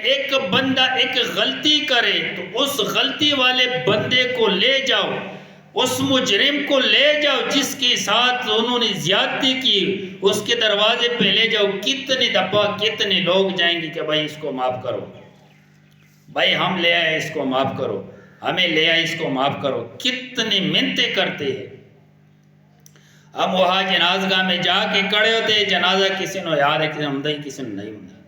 ایک بندہ ایک غلطی کرے تو اس غلطی والے بندے کو لے جاؤ، اس مجرم کو لے جاؤ جس کے ساتھ انہوں نے زیادتی کی، اس کے دروازے پہ لے جاؤ، کتنی دفعہ کتنے لوگ جائیں گے کہ بھائی اس کو معاف کرو، بھائی ہم لے آئے اس کو معاف کرو، ہمیں لے آئے اس کو معاف کرو، کتنی منتیں کرتے ہیں۔ ہم وہاں جنازگاہ میں جا کے کھڑے ہوتے ہیں، جنازہ کسی نے یاد ہے، کسی نے ہمدہ ہی، کسی نے نہیں ہمدہ،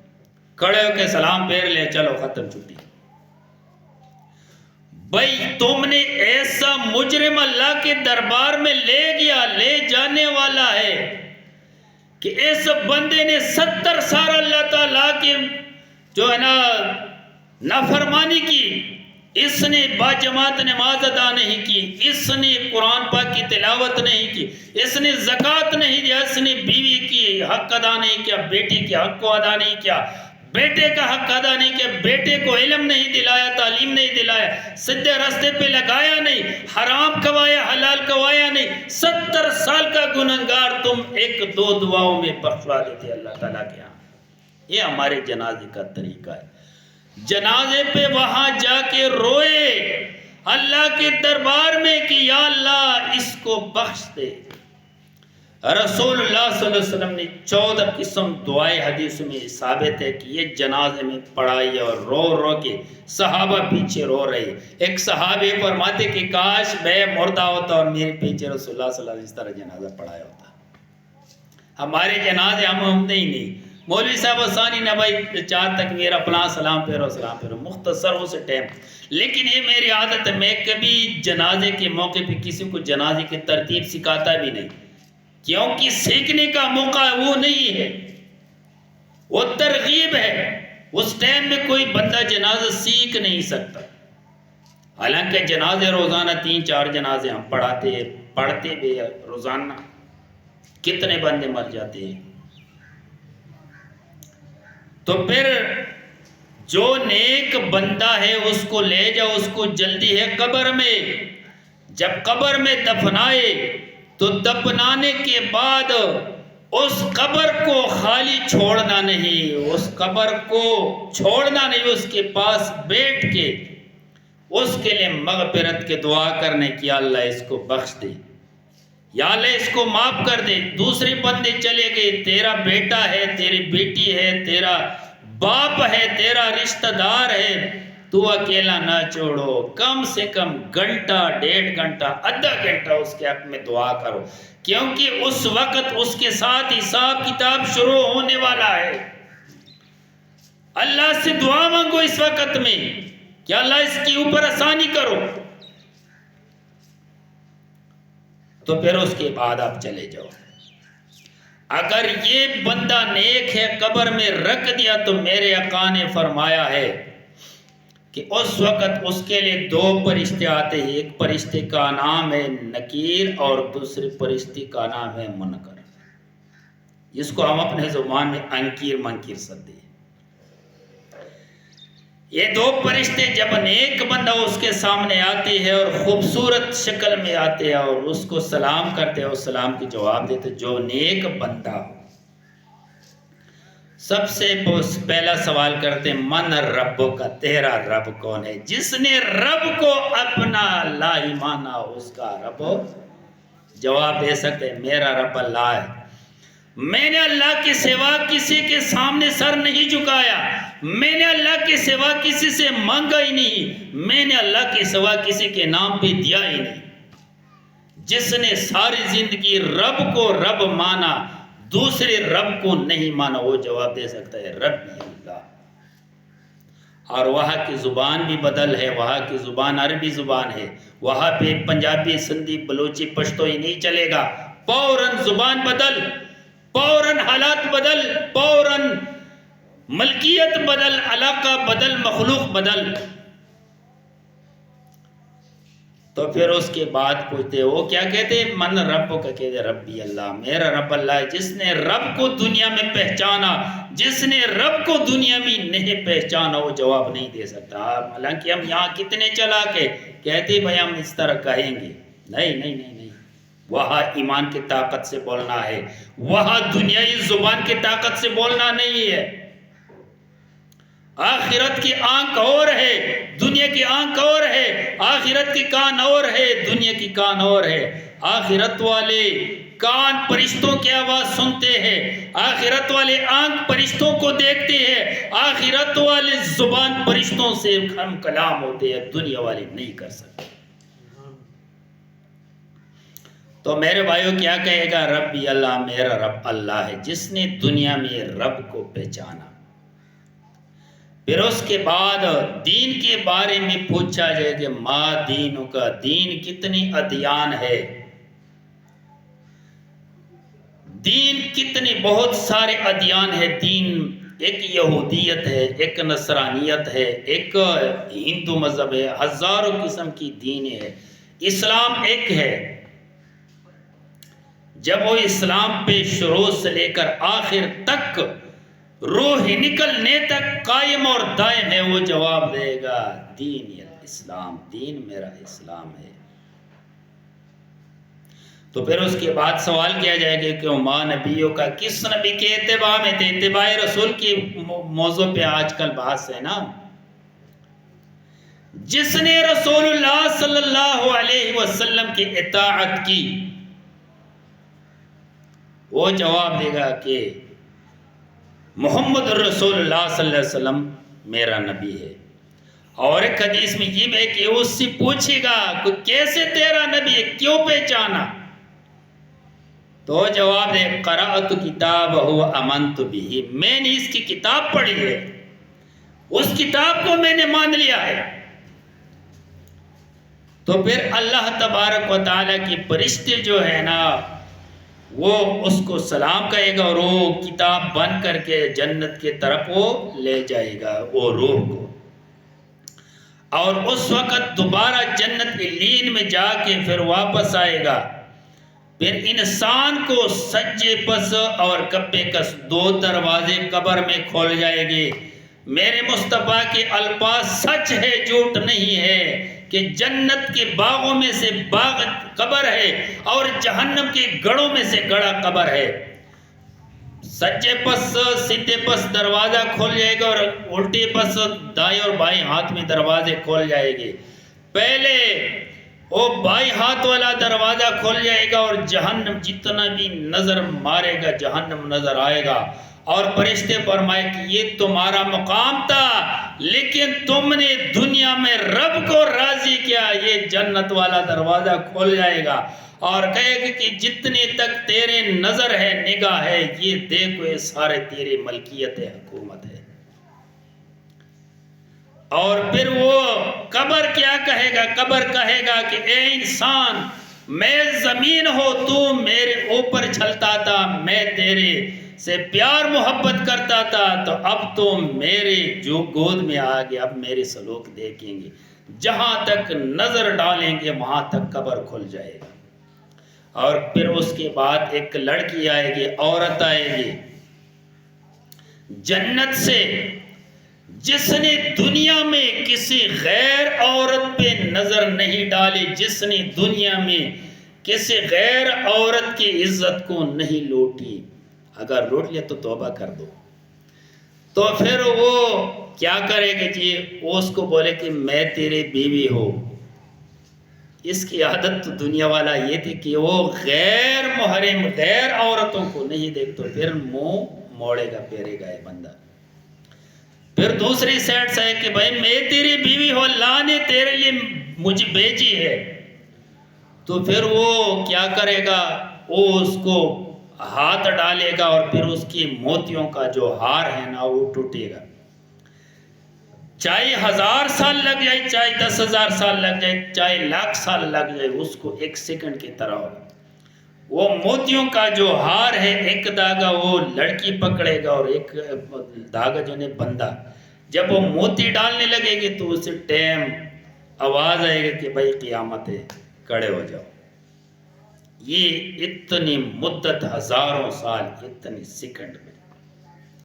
کھڑے ہو کے سلام پھیر لے، چلو ختم چھٹی۔ بھائی تم نے ایسا مجرم اللہ کے دربار میں لے گیا، لے جانے والا ہے کہ اس بندے نے 70 سال اللہ تعالیٰ کے جو ہے نا نافرمانی کی، اس نے باجماعت نماز ادا نہیں کی، اس نے قرآن پاک کی تلاوت نہیں کی، اس نے زکوٰۃ نہیں دیا، اس نے بیوی کی حق ادا نہیں کیا، بیٹی کے حق کو ادا نہیں کیا، بیٹے کا حق ادا نہیں کیا، بیٹے کو علم نہیں دلایا، تعلیم نہیں دلایا، سیدھے راستے پہ لگایا نہیں، حرام کھوایا حلال کھوایا نہیں، 70 سال کا گنہگار تم ایک دو دعاؤں میں بخشوا دیتے اللہ تعالیٰ کے ہاں۔ یہ ہمارے جنازے کا طریقہ ہے۔ جنازے پہ وہاں جا کے روئے اللہ کے دربار میں کہ یا اللہ اس کو بخش دے۔ رسول اللہ صلی اللہ علیہ وسلم نے 14 قسم دعائیں حدیث میں ثابت ہے کہ یہ جنازے میں پڑھائی، اور رو رو کے صحابہ پیچھے رو رہے۔ ایک صحابی فرماتے کہ کاش میں مردہ ہوتا اور میرے پیچھے رسول اللہ صلی اللہ علیہ وسلم اس طرح جنازہ پڑھایا ہوتا۔ ہمارے جنازے ہم نہیں، مولوی صاحب ثانی نہ بھائی 4 تک میرا فلاں سلام پھیرو مختصر ہو سے ٹائم، لیکن یہ میری عادت ہے، میں کبھی جنازے کے موقع پہ کسی کو جنازے کی ترتیب سکھاتا بھی نہیں، کیونکہ سیکھنے کا موقع وہ نہیں ہے، وہ ترغیب ہے۔ اس ٹائم میں کوئی بندہ جنازہ سیکھ نہیں سکتا، حالانکہ جنازے روزانہ 3-4 جنازے ہم پڑھتے بھی روزانہ، کتنے بندے مر جاتے ہیں۔ تو پھر جو نیک بندہ ہے اس کو لے جاؤ، اس کو جلدی ہے قبر میں، جب قبر میں دفنائے تو دفنانے کے بعد اس قبر کو خالی چھوڑنا نہیں، اس قبر کو چھوڑنا نہیں، اس کے پاس بیٹھ کے اس کے لیے مغفرت کے دعا کرنے کی، اللہ اس کو بخش دے، یا اللہ اس کو معاف کر دے۔ دوسرے بندے چلے گئے، تیرا بیٹا ہے، تیری بیٹی ہے، تیرا باپ ہے، تیرا رشتہ دار ہے، تو اکیلا نہ چھوڑو، کم سے کم گھنٹہ، 1.5 گھنٹہ، آدھا گھنٹہ اس کے حق میں دعا کرو، کیونکہ اس وقت اس کے ساتھ حساب کتاب شروع ہونے والا ہے۔ اللہ سے دعا مانگو اس وقت میں کہ اللہ اس کی اوپر آسانی کرو، تو پھر اس کے بعد آپ چلے جاؤ۔ اگر یہ بندہ نیک ہے، قبر میں رکھ دیا، تو میرے آقا نے فرمایا ہے کہ اس وقت اس کے لیے 2 فرشتے آتے ہیں، ایک فرشتے کا نام ہے نکیر اور دوسرے فرشتے کا نام ہے منکر، جس کو ہم اپنے زبان میں انکیر منکیر سدتے ہیں۔ یہ 2 فرشتے جب نیک بندہ اس کے سامنے آتے ہیں اور خوبصورت شکل میں آتے ہیں اور اس کو سلام کرتے ہیں، اس سلام کی جواب دیتے، جو نیک بندہ ہو سب سے پہلا سوال کرتے ہیں من رب کا، تیرا رب کون ہے؟ جس نے رب کو اپنا لا ہی مانا اس کا رب جواب دے سکتے ہیں میرا رب اللہ ہے، میں نے اللہ کے سوا کسی کے سامنے سر نہیں جھکایا، میں نے اللہ کے سوا کسی سے مانگا ہی نہیں، میں نے اللہ کے سوا کسی کے نام پہ دیا ہی نہیں۔ جس نے ساری زندگی رب کو رب مانا، دوسرے رب کو نہیں مانا، وہ جواب دے سکتا ہے رب اللہ۔ اور وہاں کی زبان بھی بدل ہے، وہاں کی زبان عربی زبان ہے، وہاں پہ پنجابی، سندھی، بلوچی، پشتو ہی نہیں چلے گا، فوراً زبان بدل، فوراً حالات بدل، فوراً ملکیت بدل، علاقہ بدل، مخلوق بدل۔ تو پھر اس کے بعد پوچھتے وہ کیا کہتے ہیں؟ من رب کا کہتے ربی اللہ، میرا رب اللہ ہے۔ جس نے رب کو دنیا میں پہچانا، جس نے رب کو دنیا میں نہیں پہچانا، وہ جواب نہیں دے سکتا۔ حالانکہ ہم یہاں کتنے چلا کے کہتے بھائی ہم اس طرح کہیں گے، نہیں نہیں نہیں نہیں، وہاں ایمان کی طاقت سے بولنا ہے، وہاں دنیائی زبان کی طاقت سے بولنا نہیں ہے۔ آخرت کی آنکھ اور ہے، دنیا کی آنکھ اور ہے، آخرت کی کان اور ہے، دنیا کی کان اور ہے۔ آخرت والے کان فرشتوں کی آواز سنتے ہیں، آخرت والے آنکھ فرشتوں کو دیکھتے ہیں، آخرت والے زبان فرشتوں سے ہم کلام ہوتے ہیں، دنیا والے نہیں کر سکتے۔ تو میرے بھائیوں کیا کہے گا؟ ربی اللہ، میرا رب اللہ ہے، جس نے دنیا میں رب کو پہچانا۔ پھر اس کے بعد دین کے بارے میں پوچھا جائے کہ ما دینوں کا، دین کتنی ادیان ہے، دین کتنی، بہت سارے ادیان ہے۔ دین ایک یہودیت ہے، ایک نصرانیت ہے، ایک ہندو مذہب ہے، ہزاروں قسم کی دین ہے۔ اسلام ایک ہے۔ جب وہ اسلام پہ شروع سے لے کر آخر تک، روح نکلنے تک قائم اور دائم ہے، وہ جواب دے گا دین اسلام، دین میرا اسلام ہے۔ تو پھر اس کے بعد سوال کیا جائے گا کہ ماں نبیوں کا کس نبی کے اتباع میں تھے؟ اتباع رسول کی موضوع پہ آج کل بحث ہے نا۔ جس نے رسول اللہ صلی اللہ علیہ وسلم کی اطاعت کی، وہ جواب دے گا کہ محمد رسول اللہ صلی اللہ علیہ وسلم میرا نبی ہے۔ اور ایک حدیث میں یہ ہے کہ اس سے پوچھے گا کہ کیسے تیرا نبی ہے، کیوں پہچانا؟ تو جواب دے قرأت کتابہ وآمنت بہ، میں نے اس کی کتاب پڑھی ہے، اس کتاب کو میں نے مان لیا ہے۔ تو پھر اللہ تبارک و تعالیٰ کی فرشتے جو ہے نا، وہ اس کو سلام کہے گا اور وہ کتاب بن کر کے جنت کی طرف وہ لے جائے گا وہ روح کو، اور اس وقت دوبارہ جنت کی لین میں جا کے پھر واپس آئے گا۔ پھر انسان کو سجے پس اور کبے کس دو دروازے قبر میں کھول جائے گے۔ میرے مصطفیٰ کے الفاظ سچ ہے، جھوٹ نہیں ہے، کہ جنت کے باغوں میں سے باغ قبر ہے اور جہنم کے گڑھوں میں سے گڑھا قبر ہے۔ سجے پس سیدھے پس دروازہ کھول جائے گا اور الٹے پس دائیں اور بائیں ہاتھ میں دروازے کھول جائے گے۔ پہلے وہ بائیں ہاتھ والا دروازہ کھول جائے گا اور جہنم جتنا بھی نظر مارے گا جہنم نظر آئے گا، اور فرشتے فرمائے کہ یہ تمہارا مقام تھا، لیکن تم نے دنیا میں رب کو راضی کیا۔ یہ جنت والا دروازہ کھول جائے گا اور کہے گا کہ جتنے تک تیرے نظر ہے، نگاہ ہے، یہ دیکھو یہ سارے تیرے ملکیت ہے، حکومت ہے۔ اور پھر وہ قبر کیا کہے گا؟ قبر کہے گا کہ اے انسان، میں زمین ہو، تو میرے اوپر چلتا تھا، میں تیرے سے پیار محبت کرتا تھا، تو اب تو میرے جو گود میں آ گیا، اب میرے سلوک دیکھیں گے، جہاں تک نظر ڈالیں گے وہاں تک قبر کھل جائے گا۔ اور پھر اس کے بعد ایک لڑکی آئے گی، عورت آئے گی جنت سے، جس نے دنیا میں کسی غیر عورت پہ نظر نہیں ڈالی، جس نے دنیا میں کسی غیر عورت کی عزت کو نہیں لوٹی۔ اگر لوٹ لیا تو توبہ کر دو۔ تو پھر وہ کیا کرے گا جی؟ وہ اس کو بولے کہ میں تیری بیوی ہوں۔ اس کی عادت تو دنیا والا یہ تھی کہ وہ غیر محرم غیر عورتوں کو نہیں دیکھ، تو پھر منہ موڑے گا، پھیرے گا یہ بندہ۔ پھر دوسری سائڈ سے ہے کہ بھائی میں تیری بیوی ہوں، اللہ نے تیرے لیے مجھے بھیجی ہے، تو پھر وہ کیا کرے گا؟ وہ اس کو ہاتھ ڈالے گا اور پھر اس کی موتیوں کا جو ہار ہے نا وہ ٹوٹے گا۔ چاہے 1000 سال لگ جائے، چاہے 10,000 سال لگ جائے، چاہے 1,00,000 سال لگ جائے، اس کو ایک سیکنڈ کی طرح ہو۔ وہ موتیوں کا جو ہار ہے، ایک دھاگا وہ لڑکی پکڑے گا اور ایک دھاگا جو ہے بندہ۔ جب وہ موتی ڈالنے لگے گی تو اسی ٹائم آواز آئے گی کہ بھائی قیامت ہے، کھڑے ہو جاؤ۔ یہ اتنی مدت 1000 سال اتنی سیکنڈ میں